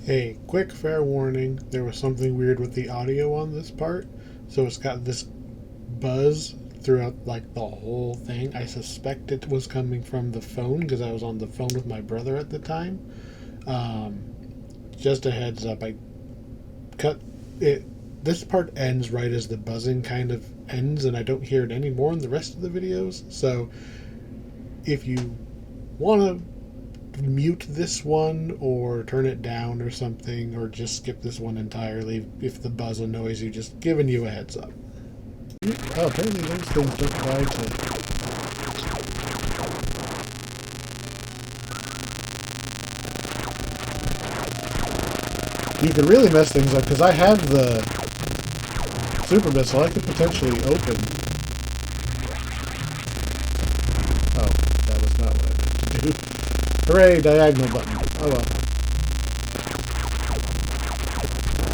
A quick fair warning, there was something weird with the audio on this part, so it's got this buzz throughout like the whole thing. I suspect it was coming from the phone because I was on the phone with my brother at the time. Just a heads up, I cut it. This part ends right as the buzzing kind of ends, and I don't hear it anymore in the rest of the videos. So if you want to mute this one or turn it down or something, or just skip this one entirely if the buzz annoys you, just giving you a heads up. Oh, apparently those things don't try to... You could really mess things up, because I have the super missile I could potentially open. Oh, that was not what I meant to do. Hooray, diagonal button. Oh well.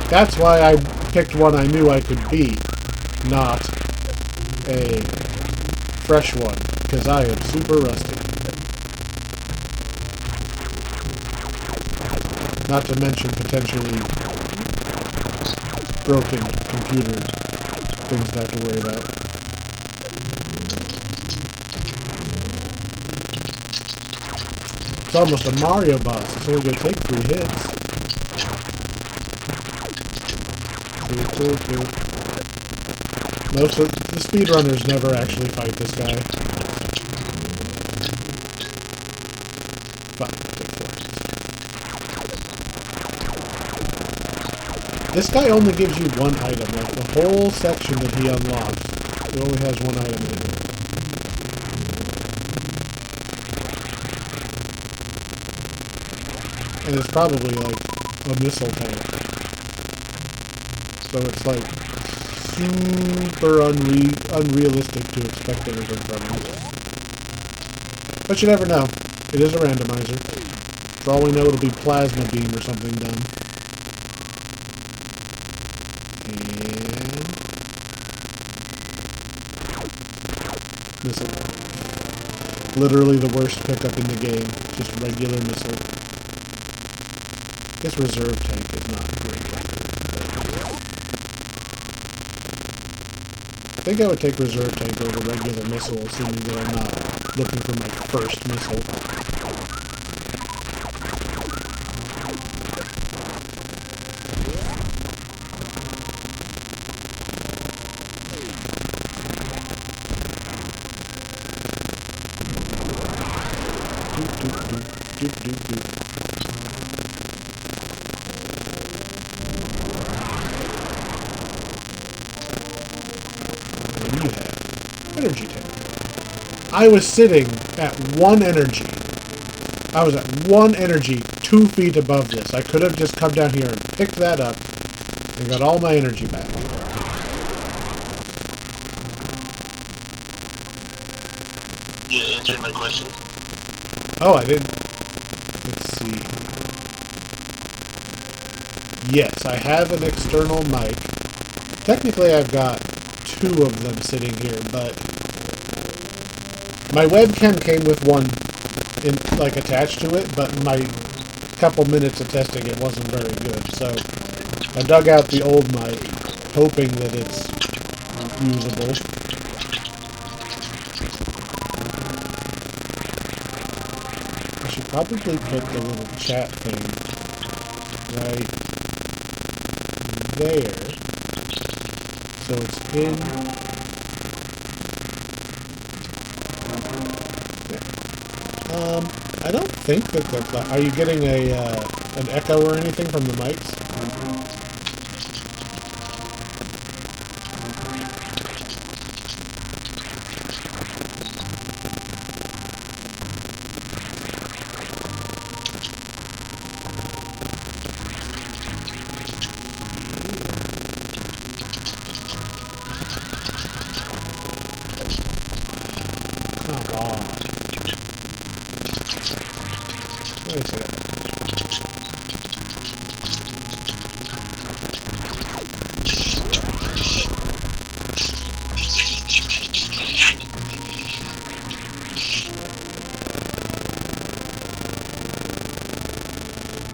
That's why I picked one I knew I could beat, not a fresh one, because I am super rusty. Not to mention potentially broken computers, things to have to worry about. It's almost a Mario boss. It's only going to take 3 hits. Cool. Most of the speedrunners never actually fight this guy. But, this guy only gives you one item. Like, the whole section that he unlocks, he only has one item in it. And it's probably like a missile tank. So it's like super unrealistic to expect anything from him. But you never know. It is a randomizer. For all we know, it'll be plasma beam or something dumb. And missile. Literally the worst pickup in the game. Just regular missile. This reserve tank is not great. I think I would take reserve tank over regular missile, assuming that I'm not looking for my first missile. Doop. Energy tank. I was sitting at 1 energy. I was at 1 energy 2 feet above this. I could have just come down here and picked that up and got all my energy back. You answered my question. Oh, I didn't. Let's see. Yes, I have an external mic. Technically, I've got 2 of them sitting here, but my webcam came with one attached to it, but my couple minutes of testing it wasn't very good, so I dug out the old mic, hoping that it's usable. I should probably put the little chat thing right there. So it's in... I don't think that the... Are you getting an echo or anything from the mics?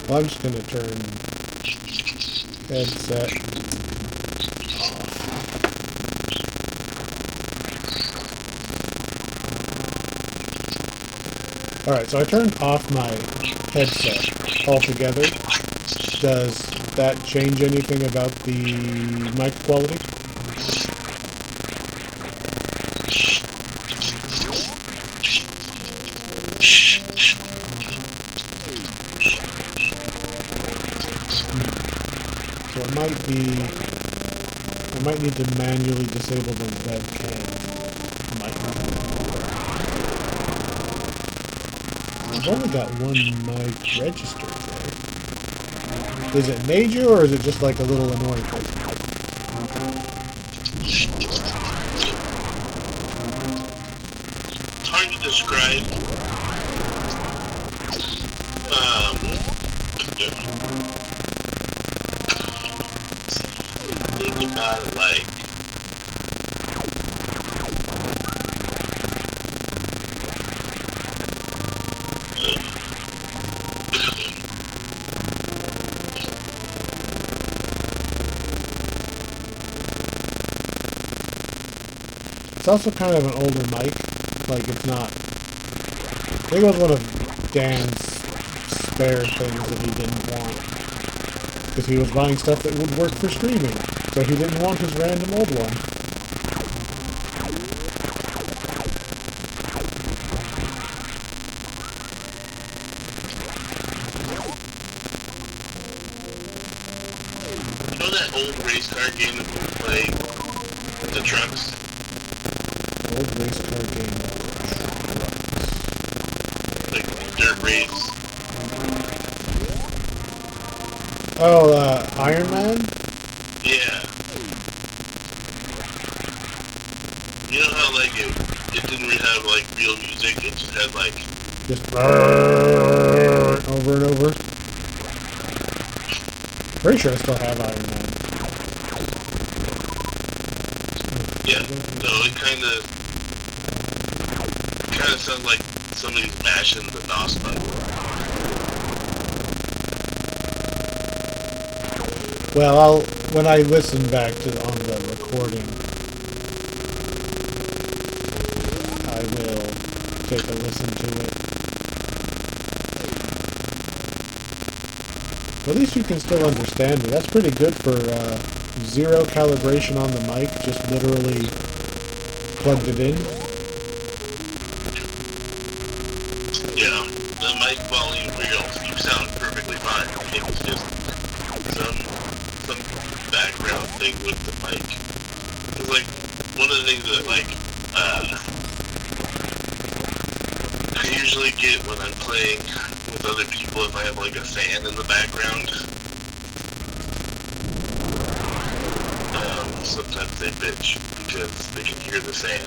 Well, I'm just going to turn headset off. Alright, so I turned off my headset altogether. Does that change anything about the mic quality? So it might be... I might need to manually disable the webcam mic. I've only got one mic registered there. Is it major or is it just like a little annoying thing? It's hard to describe. Think about it like It's also kind of an older mic. Like, it's not... I think it was one of Dan's spare things that he didn't want. Because he was buying stuff that would work for streaming. So he didn't want his random old one. you know that old race car game that we were playing with the trucks? Old race car game. Like dirt race. Oh, Iron Man? Yeah. You know how like it didn't really have like real music, it just had like Just over and over. Pretty sure I still have Iron Man. yeah. So it kinda sounds like somebody's mashing the DOS button. Well, when I listen back on the recording, I will take a listen to it. At least you can still understand me. That's pretty good for zero calibration on the mic. Just literally plugged it in. Yeah, the mic volume real. You sound perfectly fine. I think it's just some background thing with the mic. It's like one of the things that like I usually get when I'm playing with other people if I have like a fan in the background. Sometimes they bitch because they can hear the fan.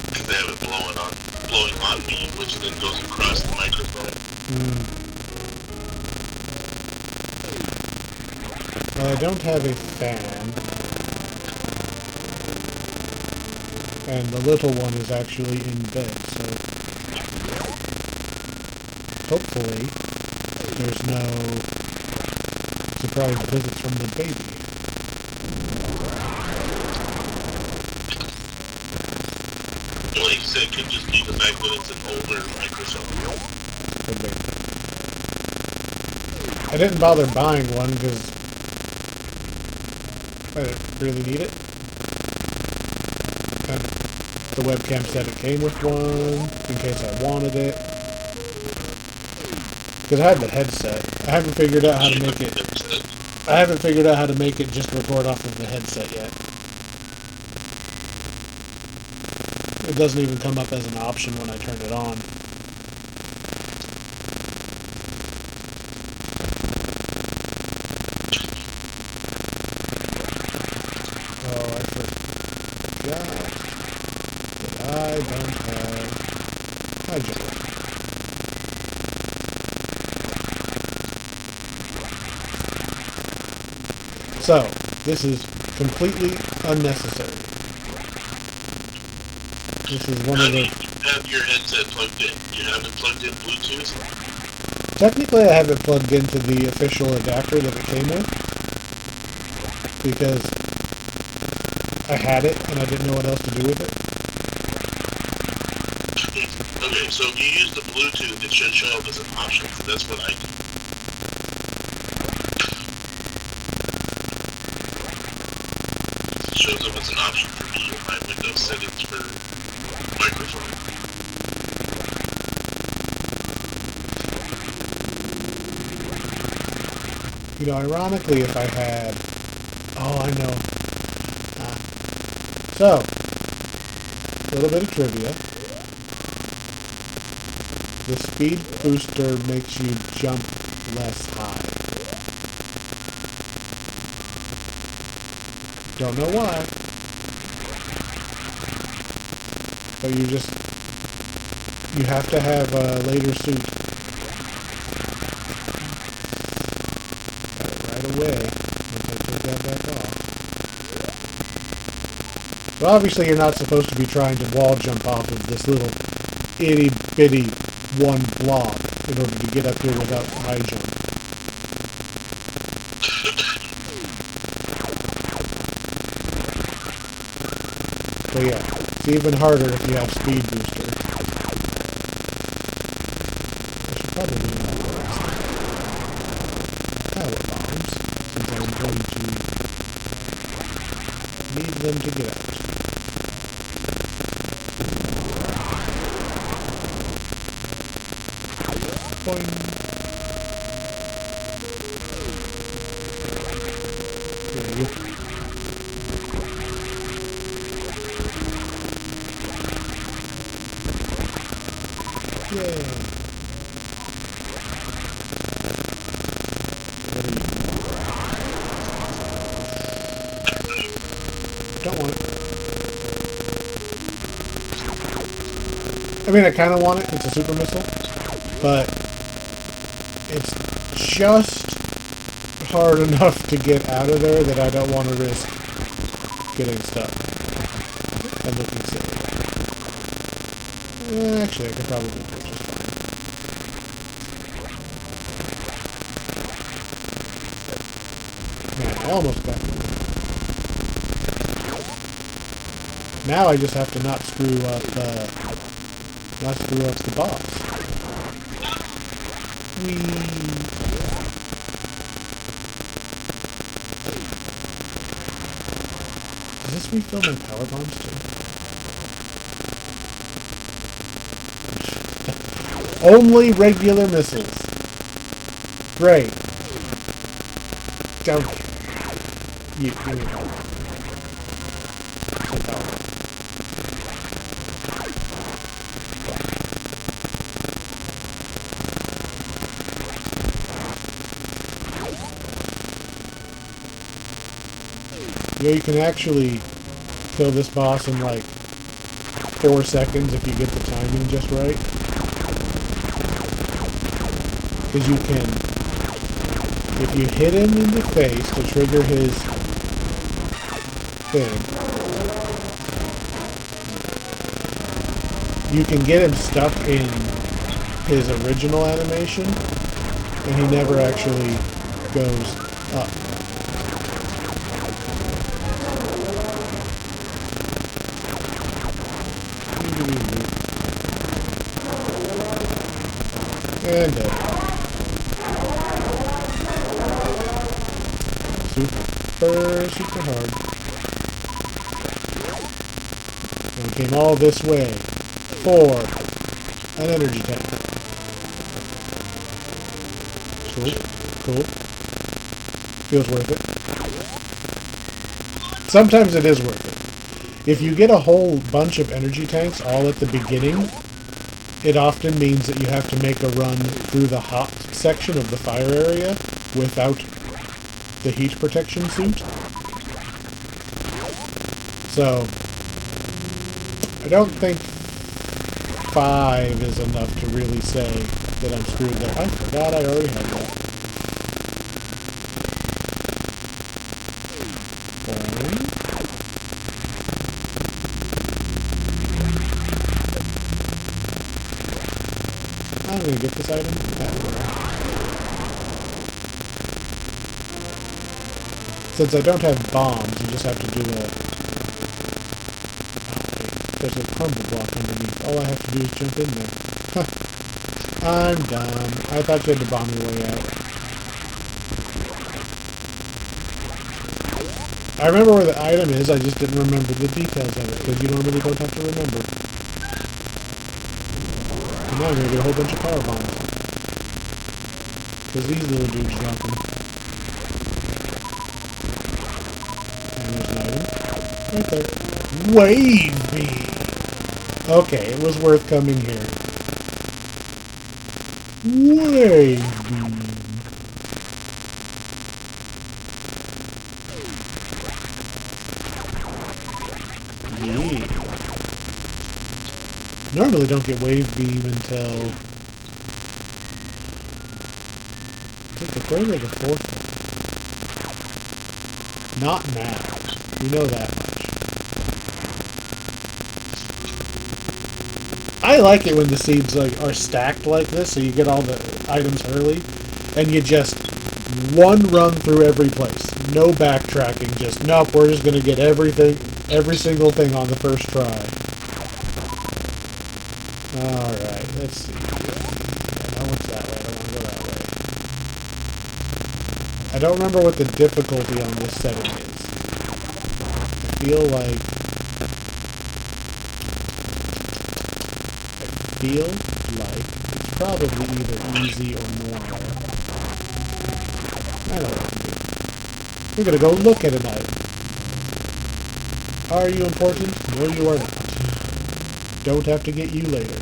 Because they have it blowing on me, which then goes across the microphone. Well, I don't have a fan. And the little one is actually in bed, so hopefully there's no surprise visits from the baby. Like you said, it could just be the fact that it's an older microphone. Could be. I didn't bother buying one because I didn't really need it. And the webcam said it came with one in case I wanted it. Because I have the headset. I haven't figured out how to make it. I haven't figured out how to make it just record off of the headset yet. It doesn't even come up as an option when I turn it on. Oh, I forgot that I don't have my joke. So, this is completely unnecessary. This is one of the... You have your headset plugged in. You have it plugged in Bluetooth? Technically, I have it plugged into the official adapter that it came with, because I had it and I didn't know what else to do with it. Okay, so if you use the Bluetooth, it should show up as an option. So that's what I do. It shows up as an option for me in my Windows settings for microphone. You know, ironically, if I had... Oh, I know. So, a little bit of trivia. The speed booster makes you jump less high. Don't know why. But you have to have a later suit. Got it right away. Once I take that back off. But obviously you're not supposed to be trying to wall jump off of this little itty bitty one block in order to get up here without high jump. So yeah, it's even harder if you have speed booster. I should probably do that first. Power bombs, since I'm going to need them to get out. Boing. There you go. Yeah. Don't want it. I mean, I kind of want it. It's a super missile. But it's just hard enough to get out of there that I don't want to risk getting stuck and looking silly. Actually, I could probably do it just fine. Man, I almost got it. Now I just have to not screw up the boss. Does this refill my power bombs too? Only regular missiles. Great. Don't. You need help. Some power. You know, you can actually kill this boss in like 4 seconds if you get the timing just right. Because you can, if you hit him in the face to trigger his thing, you can get him stuck in his original animation, and he never actually goes up. And dead. Super hard. And we came all this way for an energy tank. Cool. Feels worth it. Sometimes it is worth it. If you get a whole bunch of energy tanks all at the beginning, it often means that you have to make a run through the hot section of the fire area without the heat protection suit. So, I don't think 5 is enough to really say that I'm screwed there. I forgot I already had that. Boing. I'm gonna get this item. Since I don't have bombs, you just have to do a... Oh, wait, there's a crumble block underneath. All I have to do is jump in there. Huh. I'm dumb. I thought you had to bomb your way out. I remember where the item is, I just didn't remember the details of it, because you normally don't have to remember. And now I'm going to get a whole bunch of power bombs. Because these little dudes drop them. And there's an item. Right there. Wave beam! Okay, it was worth coming here. Wave beam. Yeah. Normally don't get wave beam until... I think the third or the fourth one. Not now. We know that much. I like it when the seeds are stacked like this, so you get all the items early, and you just one run through every place. No backtracking, just, nope, we're just going to get everything, every single thing on the first try. Alright, let's see. I know it's that way, I don't want to go that way. I don't remember what the difficulty on this setting is. I feel like it's probably either easy or normal. I don't know what to do. We're gonna go look at an item. Are you important? No, you are not. Don't have to get you later.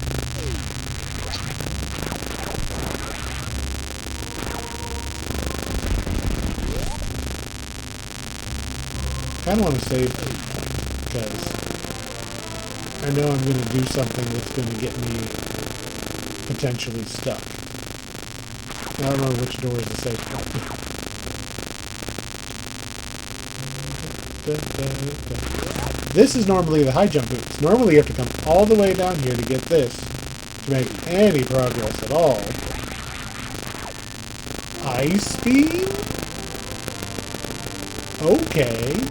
Kinda want to save because I know I'm going to do something that's going to get me potentially stuck. I don't remember which door is the safe one. This is normally the high jump boots. Normally you have to come all the way down here to get this to make any progress at all. Ice beam? Okay.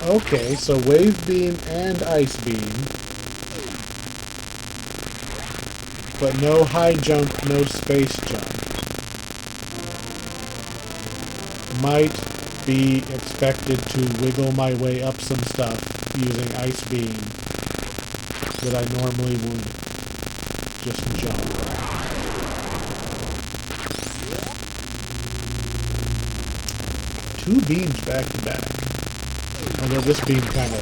Okay, so wave beam and ice beam. But no high jump, no space jump. Might be expected to wiggle my way up some stuff using ice beam that I normally would just jump. Two beams back to back. Although this beam kind of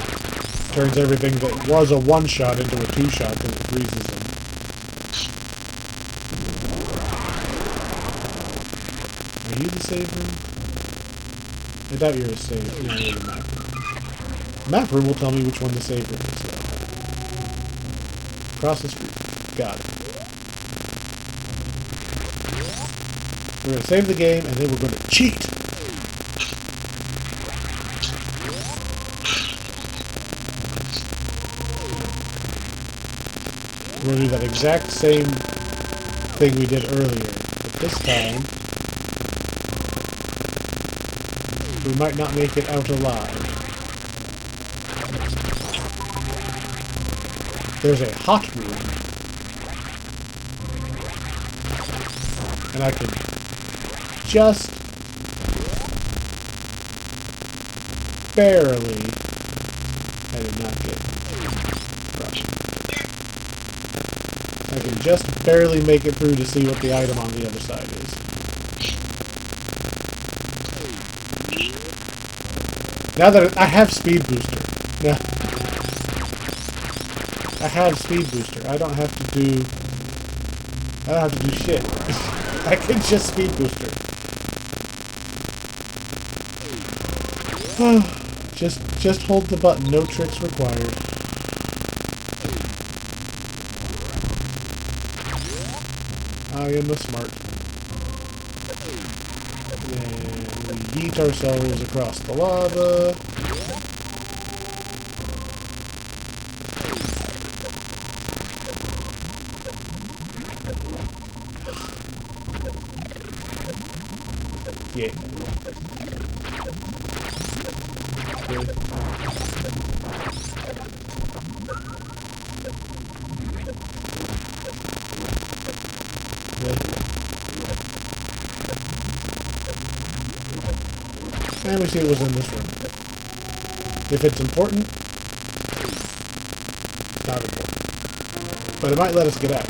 turns everything that was a one-shot into a two-shot because it freezes them. Are you the save room? I doubt you're a save. No, you're the map room. Map room will tell me which one the save room is, though. Across the street. Got it. We're going to save the game, and then we're going to cheat! We're going to do that exact same thing we did earlier, but this time we might not make it out alive. There's a hot room, and I can just barely... I did not get crushed. I can just barely make it through to see what the item on the other side is. Now that I have speed booster. Yeah. I have speed booster. I don't have to do shit. I can just speed booster. Just hold the button. No tricks required. I am a smart. And we yeet ourselves across the lava. Yeah. Really? Really? And we see what was in this room. If it's important, not important. But it might let us get out.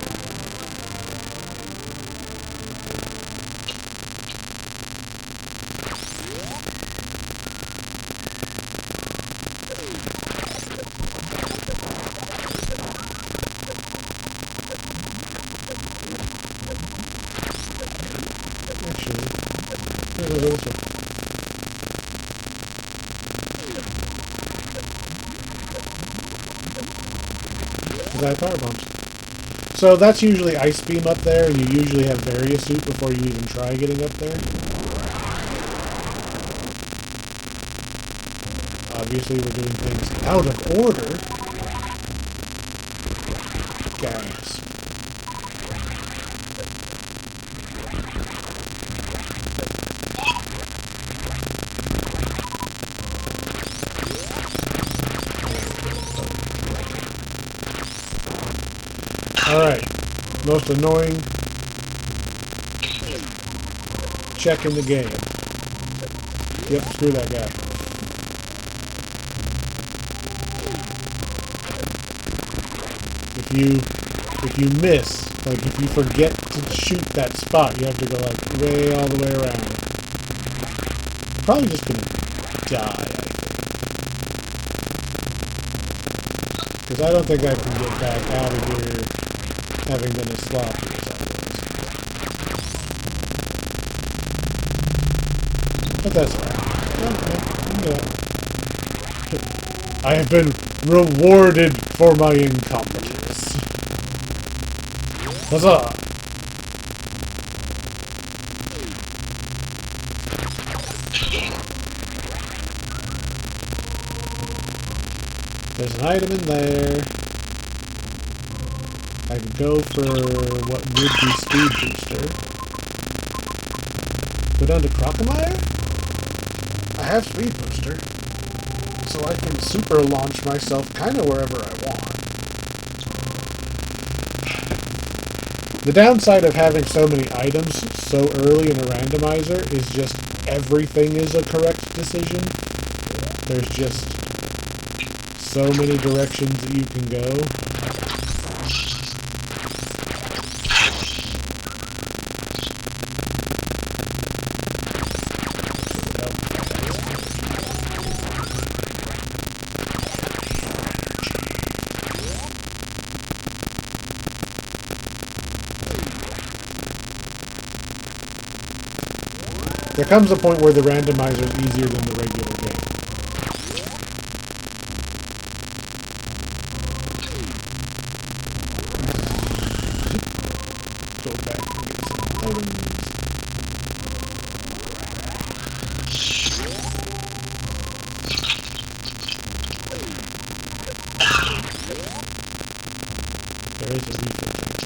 Actually, maybe we'll go this way. Because I have power bombs. So that's usually Ice Beam up there, and you usually have Various Suit before you even try getting up there. Obviously, we're doing things out of order. Gas. Alright. Most annoying check in the game. Yep, screw that guy. If you miss, like if you forget to shoot that spot, you have to go like way all the way around. I'm probably just gonna die, I think. Because I don't think I can get back out of here having been as sloppy as I was. But that's fine. Okay, I have been rewarded for my incompetence. Huzzah! There's an item in there. I can go for what would be Speed Booster. Go down to Crocomire? I have Speed Booster, so I can super launch myself kind of wherever I want. The downside of having so many items so early in a randomizer is just everything is a correct decision. There's just so many directions that you can go. There comes a point where the randomizer is easier than the regular game. Go back and get some items. There is a refill tank.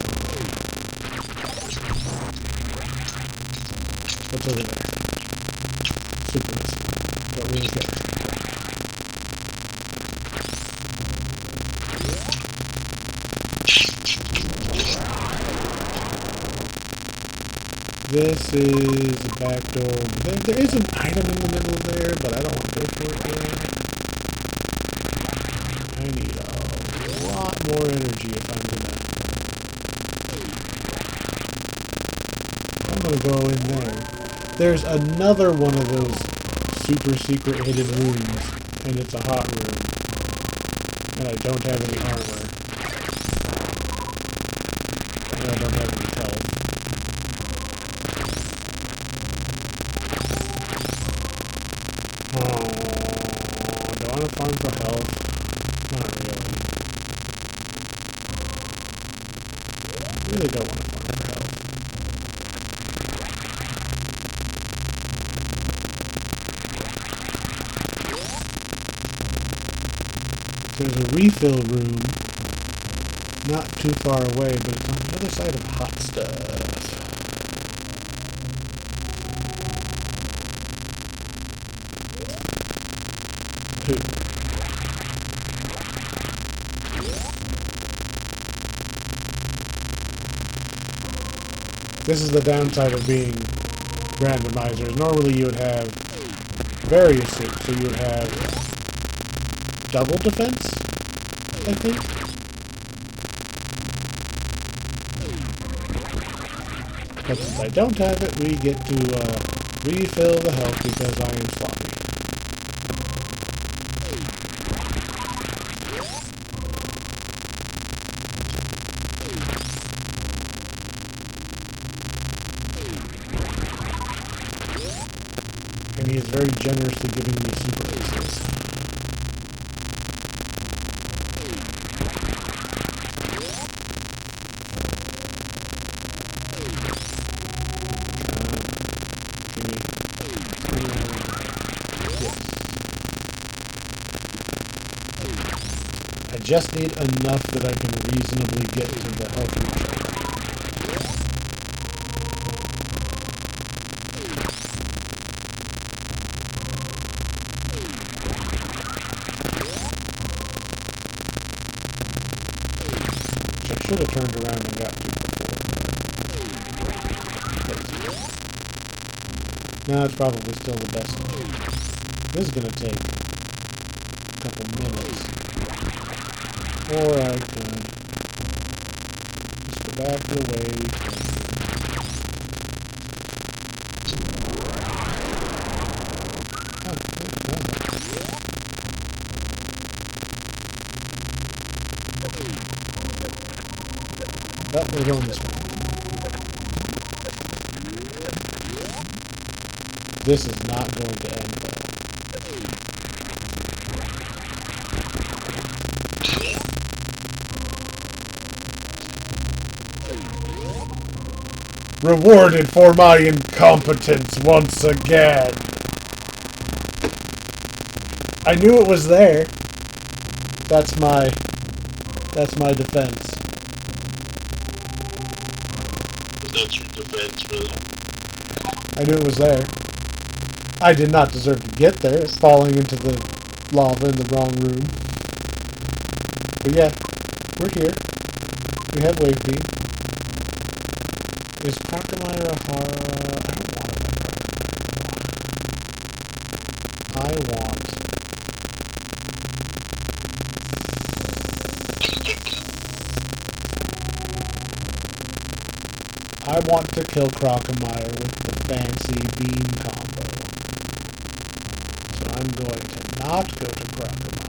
What's over there? Super Metroid. Don't really care. This is a back door. There is an item in the middle there, but I don't want to go for it yet. I need a lot more energy if I'm gonna go in there. There's another one of those super secret hidden rooms, and it's a hot room. And I don't have any armor. And I don't have any health. Oh, do I want to farm for health? Not really. Really don't want to farm for health. There's a refill room not too far away, but it's on the other side of hot stuff. poo. This is the downside of being randomizers. Normally you would have various suits, so you would have double defense, I think. But since I don't have it, we get to refill the health because I am sloppy. And he is very generously giving me super aces. I just need enough that I can reasonably get to the health recharge. Which I should have turned around and got to before. No, it's probably still the best. This is going to take a couple minutes. Or I could just go back the way we came. But we're going this way. This is not going to end well. Rewarded for my incompetence once again. I knew it was there. That's my defense. That's your defense, really. I knew it was there. I did not deserve to get there, falling into the lava in the wrong room. But yeah, we're here. We have wave beam. Is Crocomire a horror? I don't want to play Crocomire. I want to kill Crocomire with the fancy beam combo. So I'm going to not go to Crocomire.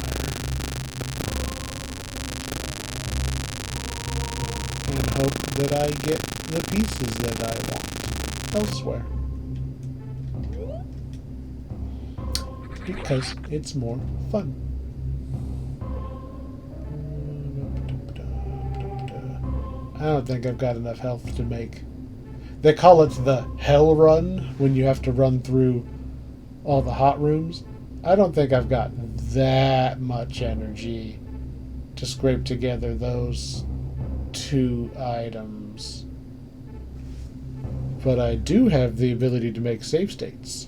And hope that I get the pieces that I want elsewhere. Because it's more fun. I don't think I've got enough health to make. They call it the hell run when you have to run through all the hot rooms. I don't think I've got that much energy to scrape together those 2 items. But I do have the ability to make save states.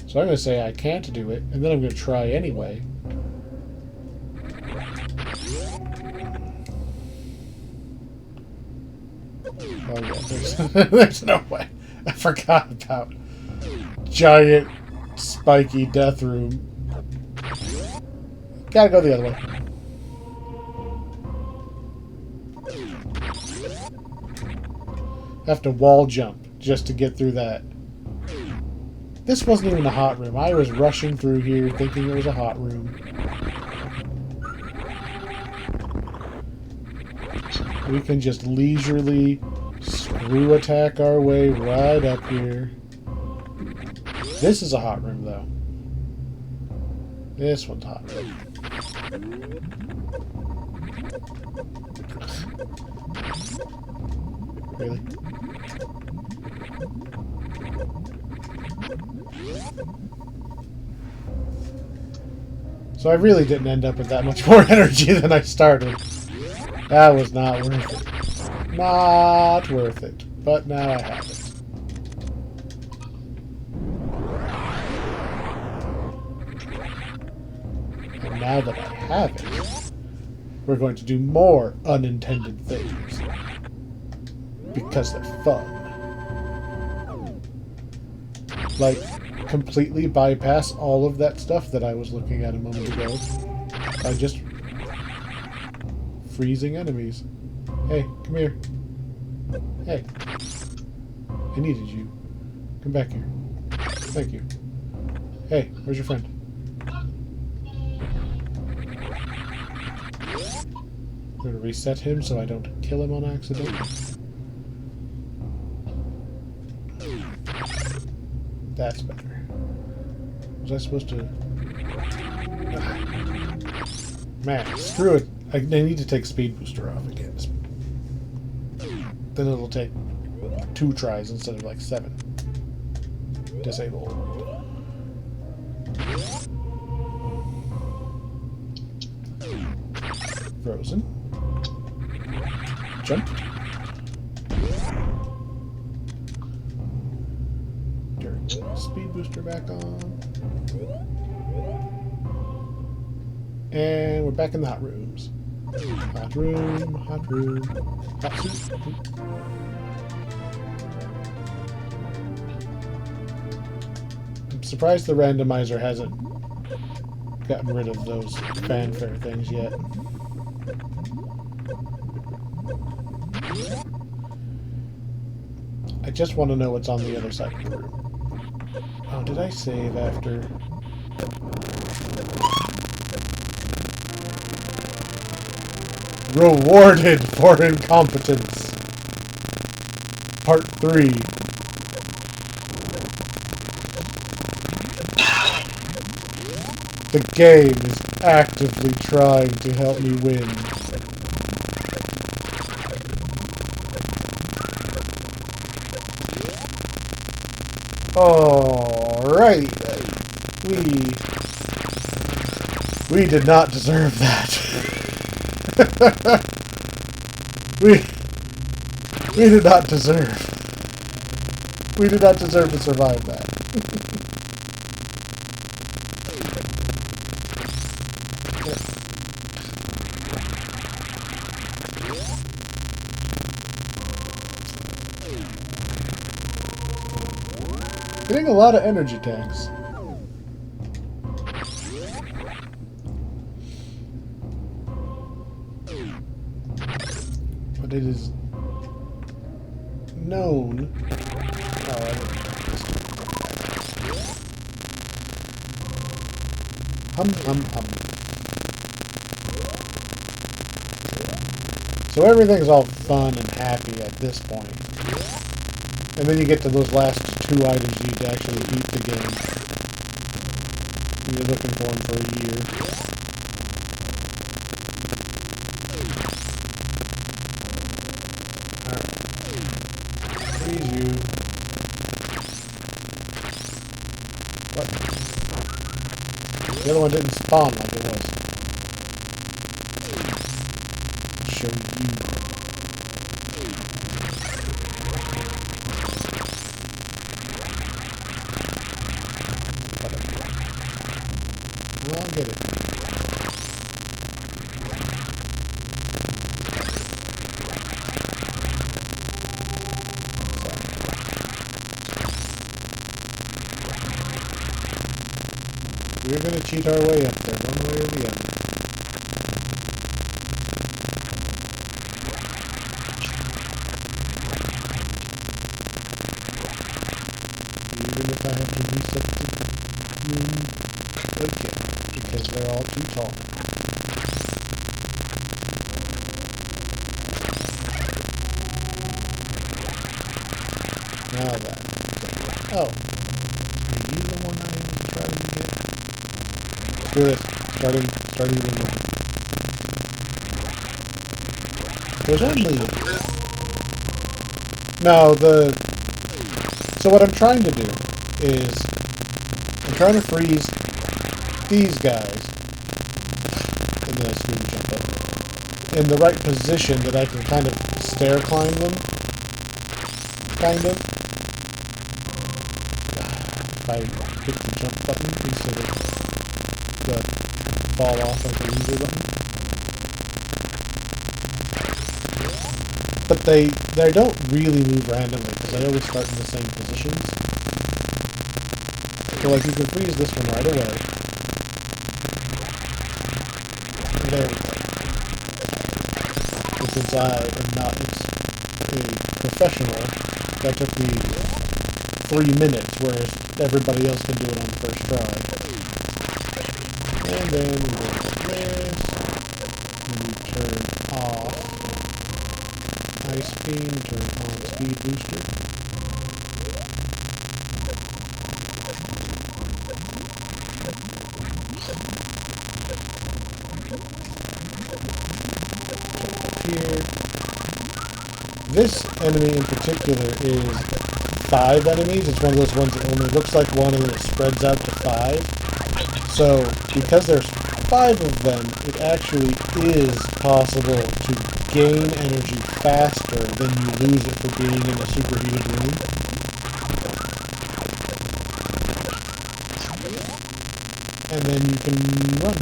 So I'm going to say I can't do it, and then I'm going to try anyway. Oh yeah, there's no way. I forgot about giant spiky death room. Gotta go the other way. Have to wall jump just to get through that. This wasn't even a hot room. I was rushing through here thinking it was a hot room. We can just leisurely screw attack our way right up here. This is a hot room, though. This one's hot room. Really? So I really didn't end up with that much more energy than I started. That was not worth it. Not worth it. But now I have it. now that I have it, we're going to do more unintended things. Because they're fun. Like, completely bypass all of that stuff that I was looking at a moment ago by just freezing enemies. Hey, come here. Hey. I needed you. Come back here. Thank you. Hey, where's your friend? I'm going to reset him so I don't kill him on accident. That's better. Was I supposed to... Man, screw it. I need to take Speed Booster off again. Then it'll take 2 tries instead of like 7. Disable. Frozen. Jumped. Speed Booster back on. And we're back in the hot rooms. Hot room, hot room, hot soup. I'm surprised the randomizer hasn't gotten rid of those fanfare things yet. I just want to know what's on the other side of the room. Oh, did I save after? Rewarded for incompetence. Part 3. The game is actively trying to help me win. Alrighty then. We did not deserve that. we did not deserve. We did not deserve to survive that. Getting a lot of energy tanks. But it is known. Oh, I didn't. Hum. So everything's all fun and happy at this point. And then you get to those last 2 items you need to actually beat the game. And you're looking for them for a year. Alright. Freeze you. What? The other one didn't spawn like it was. I'll show you. I'll get it. We're going to cheat our way up there, one way or the other. Even if I have to reset the room again. Because they're all too tall. Now that. Oh. Are you the one I was trying to get? Screw this. Starting the room. There's only... No, So what I'm trying to do is... I'm trying to freeze these guys, and then I screw and jump up, in the right position that I can kind of stair climb them, kind of. If I hit the jump button instead of the fall off like a loser button. But they don't really move randomly because they always start in the same positions. So like you can freeze this one right away. There we go. And since I am not a professional, that took me 3 minutes, whereas everybody else can do it on the first try. And then we go like this. And we turn off ice beam, turn on speed booster. Jump up here. This enemy in particular is 5 enemies. It's one of those ones that only looks like one and then it spreads out to 5. So because there's 5 of them, it actually is possible to gain energy faster than you lose it for being in a superheated room. And then you can run.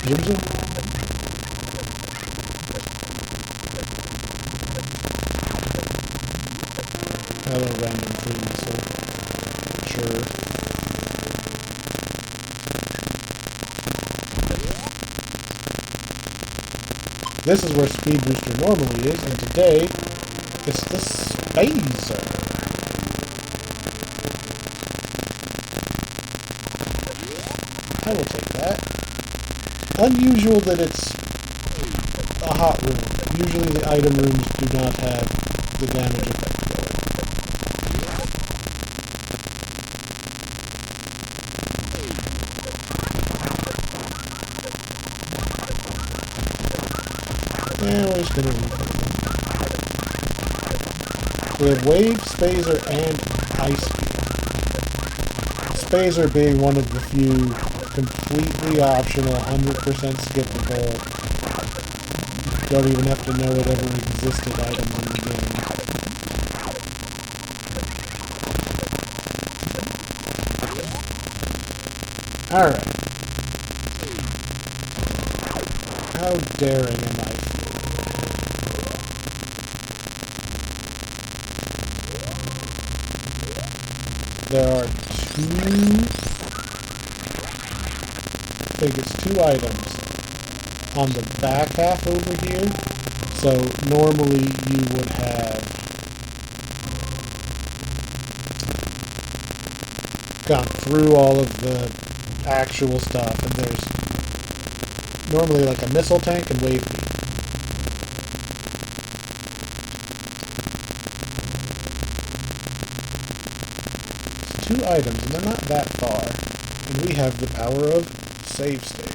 Zoom zoom. Hello, random tree missile. Sure. This is where Speed Booster normally is, and today, it's the Spazer. I will take that. Unusual that it's a hot room. Usually the item rooms do not have the damage effect going. Yeah, we're just gonna replay them. We have Wave, Spazer, and Ice Beam. Spazer being one of the few completely optional, 100% skippable, don't even have to know it ever existed items in the game. Alright. How daring am I? There are I think it's 2 items on the back half over here. So normally you would have gone through all of the actual stuff, and there's normally like a missile tank and wave beam. It's 2 items, and they're not that far. And we have the power of save states.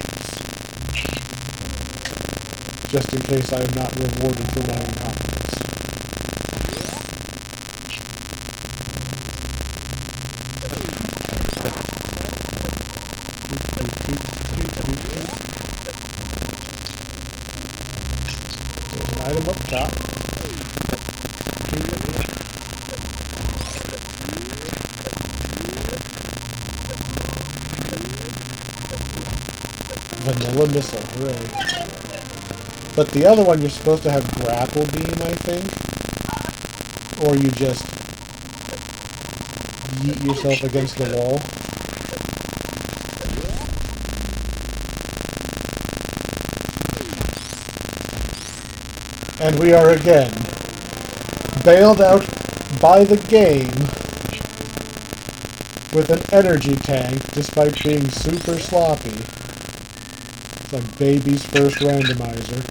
Just in case I am not rewarded for my incompetence. There's an item up top. Vanilla missile, hooray. But the other one you're supposed to have grapple beam, I think. Or you just yeet yourself against the wall. And we are again bailed out by the game with an energy tank despite being super sloppy. It's like baby's first randomizer.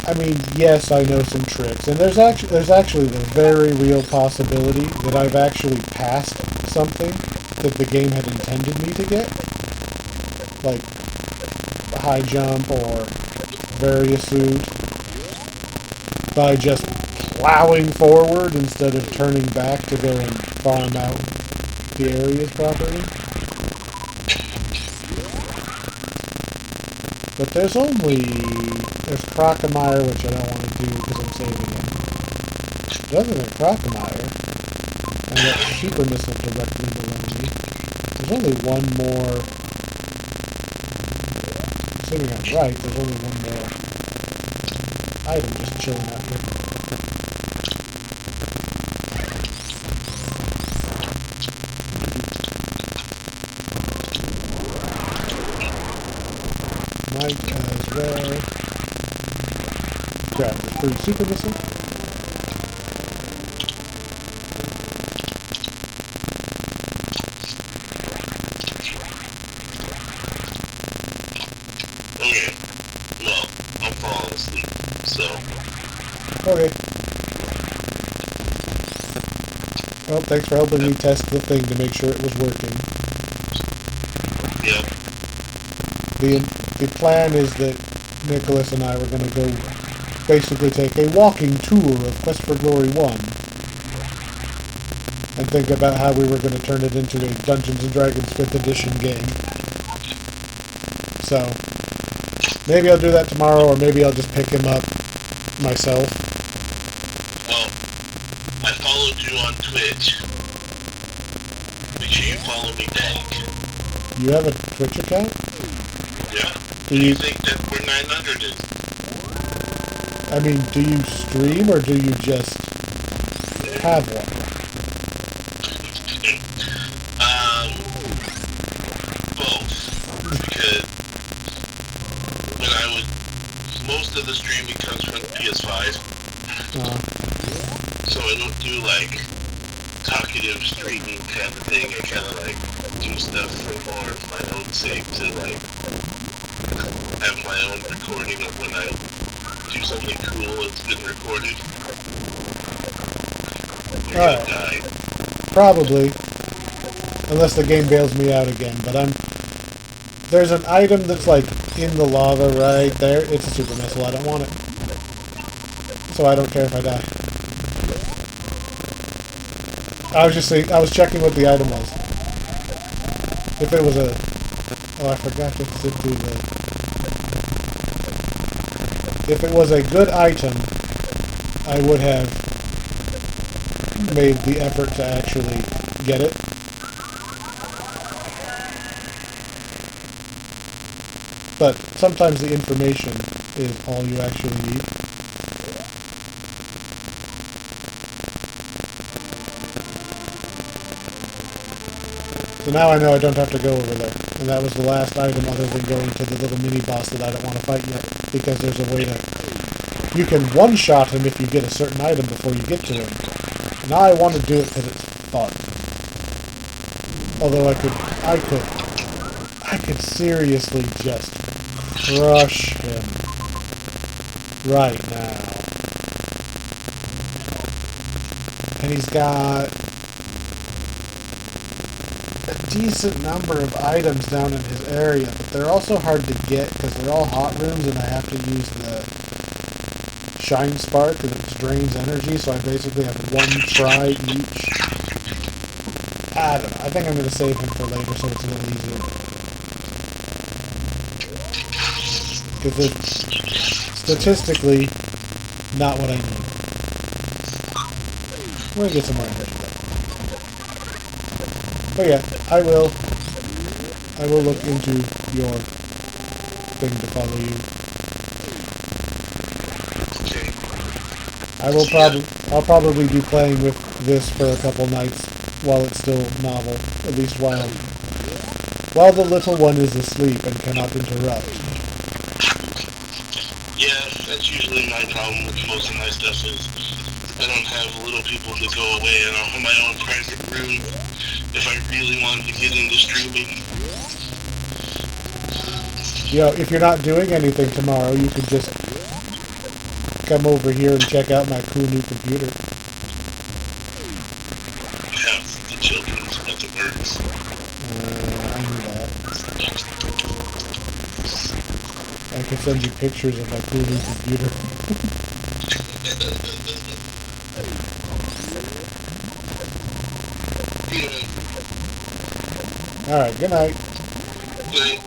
I mean, yes, I know some tricks, and there's actually the very real possibility that I've actually passed something that the game had intended me to get, like a high jump or various suit, by just plowing forward instead of turning back to go and farm out the areas properly. But there's Crocomire, which I don't want to do because I'm saving it. But other than Crocomire, and that super missile directly below me, there's only one more. Assuming I'm right, there's only one more item just chilling out here. Might as well grab the free super missile. Okay. Well, I'm falling asleep, so. Okay. Well, thanks for helping me test the thing to make sure it was working. Yep. The plan is that Nicholas and I were going to go basically take a walking tour of Quest for Glory 1 and think about how we were going to turn it into a Dungeons & Dragons 5th edition game. So, maybe I'll do that tomorrow, or maybe I'll just pick him up myself. Well, I followed you on Twitch. Make sure you follow me back. You have a Twitch account? Yeah. Do You you think that's where 900 is? I mean, do you stream or do you just have one? Both. Because when I would, most of the streaming comes from PS5. So I don't do like talkative streaming kind of thing. I kind of like do stuff for more of my own sake to like have my own recording of when I do something cool that's been recorded. Alright. Probably. Unless the game bails me out again. But there's an item that's like in the lava right there. It's a super missile. I don't want it. So I don't care if I die. I was checking what the item was. If it was a... Oh, I forgot to zip through the... If it was a good item, I would have made the effort to actually get it. But sometimes the information is all you actually need. So now I know I don't have to go over there. And that was the last item other than going to the little mini-boss that I don't want to fight yet. Because there's a way to... You can one-shot him if you get a certain item before you get to him. Now I want to do it because it's fun. Although I could seriously just crush him right now. And he's got a decent number of items down in his area, but they're also hard to get because they're all hot rooms and I have to use the Shine Spark and it drains energy, so I basically have one try each. I don't know. I think I'm going to save him for later so it's a little easier. Because it's statistically not what I need. We're going to get some more energy though. But yeah, I will look into your thing to follow you. I'll probably be playing with this for a couple nights while it's still novel, at least while the little one is asleep and cannot interrupt. Yeah, that's usually my problem with most of my stuff is I don't have little people to go away and I'll have my own private room if I really wanted to get into streaming. You know, if you're not doing anything tomorrow, you could just come over here and check out my cool new computer. Yeah, the children's about the works. I knew that. I can send you pictures of my cool new computer. Alright, good night. Good night.